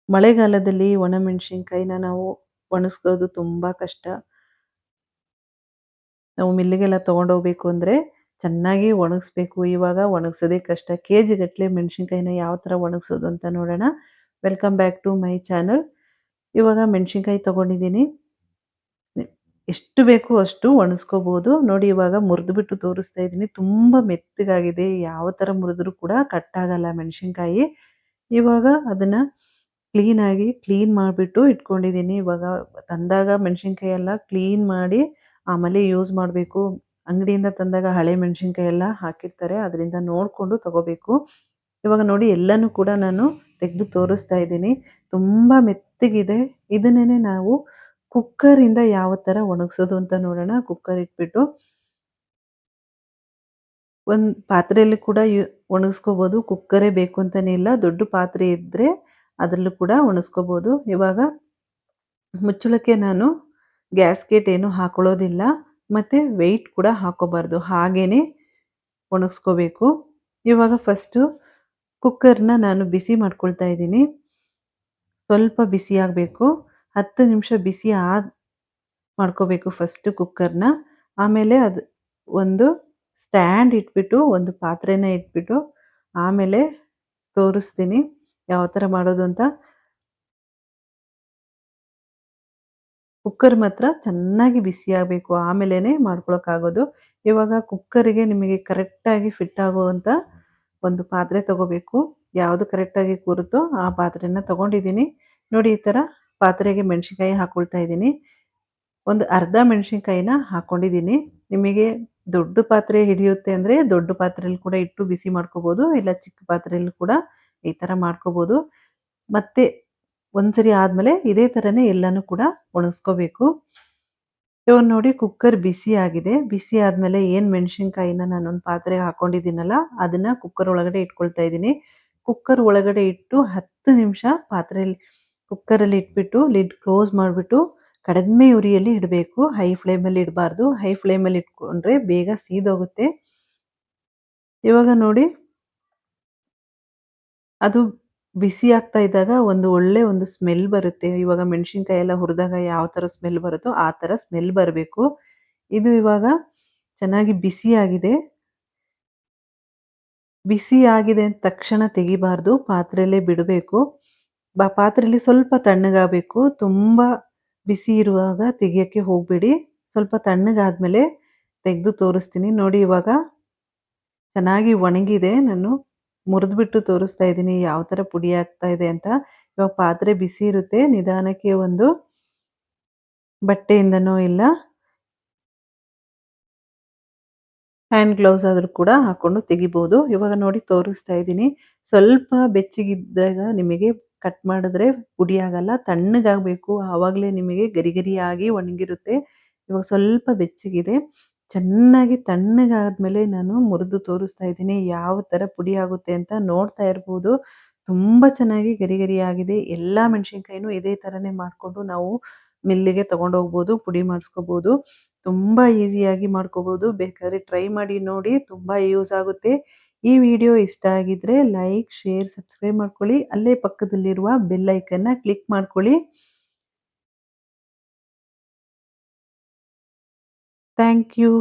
ಮಳೆಗಾಲದಲ್ಲಿ ಒಣಮೆಣಸಿನ್ಕಾಯಿನ ನಾವು ಒಣಗಿಸೋದು ತುಂಬಾ ಕಷ್ಟ. ನಾವು ಮಿಲ್ಲಿಗೆಲ್ಲ ತಗೊಂಡೋಗ್ಬೇಕು ಅಂದ್ರೆ ಚೆನ್ನಾಗಿ ಒಣಗಿಸ್ಬೇಕು. ಇವಾಗ ಒಣಗಿಸೋದೇ ಕಷ್ಟ. ಕೆಜಿಗಟ್ಟಲೆ ಮೆಣಸಿನ್ಕಾಯಿನ ಯಾವ ಥರ ಒಣಗಿಸೋದು ಅಂತ ನೋಡೋಣ. Welcome back to my channel. ಇವಾಗ ಮೆಣಸಿನ್ಕಾಯಿ ತಗೊಂಡಿದ್ದೀನಿ. ಎಷ್ಟು ಬೇಕು ಅಷ್ಟು ಒಣಗಿಸ್ಕೋಬಹುದು. ನೋಡಿ ಇವಾಗ ಮುರಿದ್ಬಿಟ್ಟು ತೋರಿಸ್ತಾ ಇದ್ದೀನಿ. ತುಂಬಾ ಮೆತ್ತಗಾಗಿದೆ. ಯಾವ ಥರ ಮುರಿದ್ರೂ ಕೂಡ ಕಟ್ ಆಗಲ್ಲ ಮೆಣಸಿನ್ಕಾಯಿ. ಇವಾಗ ಅದನ್ನ ಕ್ಲೀನ್ ಮಾಡಿಬಿಟ್ಟು ಇಟ್ಕೊಂಡಿದ್ದೀನಿ. ಇವಾಗ ತಂದಾಗ ಮೆಣಸಿನ್ಕಾಯಿ ಎಲ್ಲ ಕ್ಲೀನ್ ಮಾಡಿ ಆಮೇಲೆ ಯೂಸ್ ಮಾಡಬೇಕು. ಅಂಗಡಿಯಿಂದ ತಂದಾಗ ಹಳೆ ಮೆಣಸಿನ್ಕಾಯಿ ಎಲ್ಲ ಹಾಕಿರ್ತಾರೆ. ಅದರಿಂದ ನೋಡಿಕೊಂಡು ತಗೋಬೇಕು. ಇವಾಗ ನೋಡಿ ಎಲ್ಲನೂ ಕೂಡ ನಾನು ತೆಗೆದು ತೋರಿಸ್ತಾ ಇದ್ದೀನಿ. ತುಂಬ ಮೆತ್ತಗಿದೆ. ಇದನ್ನೇ ನಾವು ಕುಕ್ಕರಿಂದ ಯಾವ ಥರ ಒಣಗಿಸೋದು ಅಂತ ನೋಡೋಣ. ಕುಕ್ಕರ್ ಇಟ್ಬಿಟ್ಟು ಒಂದು ಪಾತ್ರೆಯಲ್ಲಿ ಕೂಡ ಒಣಗಿಸ್ಕೋಬೋದು. ಕುಕ್ಕರೇ ಬೇಕು ಅಂತಲೇ ಇಲ್ಲ. ದೊಡ್ಡ ಪಾತ್ರೆ ಇದ್ದರೆ ಅದರಲ್ಲೂ ಕೂಡ ಒಣಗಿಸ್ಕೋಬೋದು. ಇವಾಗ ಮುಚ್ಚಳಕ್ಕೆ ನಾನು ಗ್ಯಾಸ್ಕೆಟ್ ಏನು ಹಾಕೊಳ್ಳೋದಿಲ್ಲ. ಮತ್ತು ವೆಯ್ಟ್ ಕೂಡ ಹಾಕೋಬಾರ್ದು. ಹಾಗೇನೆ ಒಣಗಿಸ್ಕೋಬೇಕು. ಇವಾಗ ಫಸ್ಟು ಕುಕ್ಕರ್ನ ನಾನು ಬಿಸಿ ಮಾಡ್ಕೊಳ್ತಾ ಇದ್ದೀನಿ. ಸ್ವಲ್ಪ ಬಿಸಿ ಆಗಬೇಕು. 10 ನಿಮಿಷ ಬಿಸಿ ಮಾಡ್ಕೋಬೇಕು ಫಸ್ಟು ಕುಕ್ಕರ್ನ. ಆಮೇಲೆ ಅದು ಒಂದು ಸ್ಟ್ಯಾಂಡ್ ಇಟ್ಬಿಟ್ಟು ಒಂದು ಪಾತ್ರೆನ ಇಟ್ಬಿಟ್ಟು ಆಮೇಲೆ ತೋರಿಸ್ತೀನಿ ಯಾವ ಥರ ಮಾಡೋದು ಅಂತ. ಕುಕ್ಕರ್ ಮಾತ್ರ ಚೆನ್ನಾಗಿ ಬಿಸಿ ಆಗಬೇಕು. ಆಮೇಲೆ ಮಾಡ್ಕೊಳಕ್ಕಾಗೋದು. ಇವಾಗ ಕುಕ್ಕರಿಗೆ ನಿಮಗೆ ಕರೆಕ್ಟಾಗಿ ಫಿಟ್ ಆಗುವಂಥ ಒಂದು ಪಾತ್ರೆ ತಗೋಬೇಕು. ಯಾವುದು ಕರೆಕ್ಟಾಗಿ ಕೂರುತ್ತೋ ಆ ಪಾತ್ರೆನ ತಗೊಂಡಿದ್ದೀನಿ. ನೋಡಿ ಈ ಥರ ಪಾತ್ರೆಗೆ ಮೆಣಸಿನ್ಕಾಯಿ ಹಾಕ್ಕೊಳ್ತಾ ಇದ್ದೀನಿ. ಒಂದು ಅರ್ಧ ಮೆಣಸಿನ್ಕಾಯಿನ ಹಾಕ್ಕೊಂಡಿದ್ದೀನಿ. ನಿಮಗೆ ದೊಡ್ಡ ಪಾತ್ರೆ ಹಿಡಿಯುತ್ತೆ ಅಂದರೆ ದೊಡ್ಡ ಪಾತ್ರೆಯಲ್ಲಿ ಕೂಡ ಇಟ್ಟು ಬಿಸಿ ಮಾಡ್ಕೋಬೋದು. ಇಲ್ಲ ಚಿಕ್ಕ ಪಾತ್ರೆಯಲ್ಲಿ ಕೂಡ ಈ ಥರ ಮಾಡ್ಕೋಬೋದು. ಮತ್ತೆ ಒಂದ್ಸರಿ ಆದಮೇಲೆ ಇದೇ ಥರನೇ ಎಲ್ಲನೂ ಕೂಡ ಒಣಗಿಸ್ಕೋಬೇಕು. ಇವಾಗ ನೋಡಿ ಕುಕ್ಕರ್ ಬಿಸಿ ಆಗಿದೆ. ಬಿಸಿ ಆದಮೇಲೆ ಏನು ಮೆಣಸಿನ್ಕಾಯಿನ ನಾನೊಂದು ಪಾತ್ರೆಗೆ ಹಾಕ್ಕೊಂಡಿದ್ದೀನಲ್ಲ ಅದನ್ನು ಕುಕ್ಕರ್ ಒಳಗಡೆ ಇಟ್ಕೊಳ್ತಾ ಇದ್ದೀನಿ. ಕುಕ್ಕರ್ ಒಳಗಡೆ ಇಟ್ಟು 10 ನಿಮಿಷ ಕುಕ್ಕರಲ್ಲಿ ಇಟ್ಬಿಟ್ಟು ಲಿಡ್ ಕ್ಲೋಸ್ ಮಾಡಿಬಿಟ್ಟು ಕಡಿಮೆ ಉರಿಯಲ್ಲಿ ಇಡಬೇಕು. ಹೈ ಫ್ಲೇಮಲ್ಲಿ ಇಡಬಾರ್ದು. ಹೈ ಫ್ಲೇಮಲ್ಲಿ ಇಟ್ಕೊಂಡ್ರೆ ಬೇಗ ಸೀದೋಗುತ್ತೆ. ಇವಾಗ ನೋಡಿ ಅದು ಬಿಸಿ ಆಗ್ತಾ ಇದ್ದಾಗ ಒಂದು ಸ್ಮೆಲ್ ಬರುತ್ತೆ. ಇವಾಗ ಮೆಣಸಿನ್ಕಾಯಿ ಎಲ್ಲ ಹುರಿದಾಗ ಯಾವ ಥರ ಸ್ಮೆಲ್ ಬರುತ್ತೋ ಆ ಥರ ಸ್ಮೆಲ್ ಬರಬೇಕು. ಇದು ಇವಾಗ ಚೆನ್ನಾಗಿ ಬಿಸಿಯಾಗಿದೆ. ಬಿಸಿ ಆಗಿದೆ ಅಂದ ತಕ್ಷಣ ತೆಗಿಬಾರ್ದು. ಪಾತ್ರೆಯಲ್ಲೇ ಬಿಡಬೇಕು. ಪಾತ್ರೆಯಲ್ಲಿ ಸ್ವಲ್ಪ ತಣ್ಣಗಾಗಬೇಕು. ತುಂಬ ಬಿಸಿ ಇರುವಾಗ ತೆಗಿಯೋಕ್ಕೆ ಹೋಗಬೇಡಿ. ಸ್ವಲ್ಪ ತಣ್ಣಗಾದ್ಮೇಲೆ ತೆಗೆದು ತೋರಿಸ್ತೀನಿ. ನೋಡಿ ಇವಾಗ ಚೆನ್ನಾಗಿ ಒಣಗಿದೆ. ನಾನು ಮುರಿದ್ಬಿಟ್ಟು ತೋರಿಸ್ತಾ ಇದ್ದೀನಿ ಯಾವ ಥರ ಪುಡಿ ಆಗ್ತಾ ಇದೆ ಅಂತ. ಇವಾಗ ಪಾತ್ರೆ ಬಿಸಿ ಇರುತ್ತೆ. ನಿಧಾನಕ್ಕೆ ಒಂದು ಬಟ್ಟೆಯಿಂದನೋ ಇಲ್ಲ ಹ್ಯಾಂಡ್ ಗ್ಲೌಸ್ ಆದರೂ ಕೂಡ ಹಾಕ್ಕೊಂಡು ತೆಗಿಬೋದು. ಇವಾಗ ನೋಡಿ ತೋರಿಸ್ತಾ ಇದ್ದೀನಿ. ಸ್ವಲ್ಪ ಬೆಚ್ಚಗಿದ್ದಾಗ ನಿಮಗೆ ಕಟ್ ಮಾಡಿದ್ರೆ ಪುಡಿ ಆಗಲ್ಲ. ತಣ್ಣಗಾಗಬೇಕು. ಆವಾಗಲೇ ನಿಮಗೆ ಗರಿ ಗರಿಯಾಗಿ ಒಣಗಿರುತ್ತೆ. ಇವಾಗ ಸ್ವಲ್ಪ ಬೆಚ್ಚಗಿದೆ. ಚೆನ್ನಾಗಿ ತಣ್ಣಗಾದ್ಮೇಲೆ ನಾನು ಮುರಿದು ತೋರಿಸ್ತಾ ಇದ್ದೀನಿ ಯಾವ ಥರ ಪುಡಿ ಆಗುತ್ತೆ ಅಂತ ನೋಡ್ತಾ ಇರ್ಬೋದು. ತುಂಬ ಚೆನ್ನಾಗಿ ಗರಿ ಗರಿಯಾಗಿದೆ. ಎಲ್ಲ ಮೆಣಸಿನ್ಕಾಯಿನೂ ಇದೇ ಥರನೇ ಮಾಡಿಕೊಂಡು ನಾವು ಮಿಲ್ಲಿಗೆ ತಗೊಂಡೋಗ್ಬೋದು. ಪುಡಿ ಮಾಡಿಸ್ಕೋಬೋದು. ತುಂಬ ಈಸಿಯಾಗಿ ಮಾಡ್ಕೋಬೋದು. ಬೇಕಾದ್ರೆ ಟ್ರೈ ಮಾಡಿ ನೋಡಿ. ತುಂಬ ಯೂಸ್ ಆಗುತ್ತೆ. ಈ ವಿಡಿಯೋ ಇಷ್ಟ ಆಗಿದ್ರೆ ಲೈಕ್, ಶೇರ್, ಸಬ್ಸ್ಕ್ರೈಬ್ ಮಾಡ್ಕೊಳ್ಳಿ. ಅಲ್ಲೇ ಪಕ್ಕದಲ್ಲಿರುವ ಬೆಲ್ ಐಕನ್ನ ಕ್ಲಿಕ್ ಮಾಡ್ಕೊಳ್ಳಿ. Thank you.